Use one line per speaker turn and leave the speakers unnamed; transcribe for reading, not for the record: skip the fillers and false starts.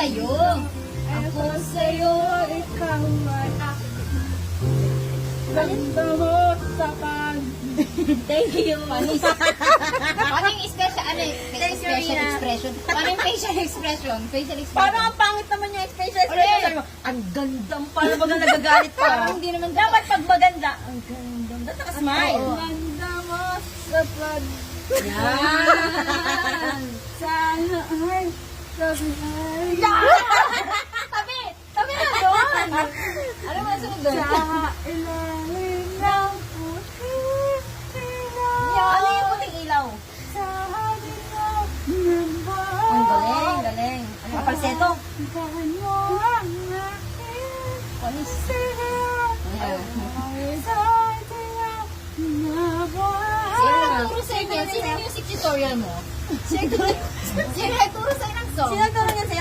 sa'yo. Ako sa'yo, ikaw man ako.
Ganda mo sa kan.
Thank you. Paano yung special, facial expression? Paano yung facial expression? Facial expression.
Parang ang pangit naman yung special expression. Sabi mo, ang ganda mo. Parang baga nagagalit ka.
Parang hindi naman
Dapat pag maganda, ang ganda. Dapat smile.
Oo.
Ganda mo sa pag...
Yan.
Sana ay sabi ay...
Tabi! Tabi na doon! Ano ba sunod doon?
Sa ilalim ng puting ilaw.
Ano yung puting ilaw?
Sa halimaw ng bahay.
Ang galing, galing. Ano yung falsetto?
Ikaw mo ang aking
Panis.
sigaw.
Ayan.
Ay, sa'y tiyaw na
Sino nagturo sa'yo yan? Sino yung music tutorial mo? Sino nagturo sa'yo ng song?
Sino nagturo niya sa'yo?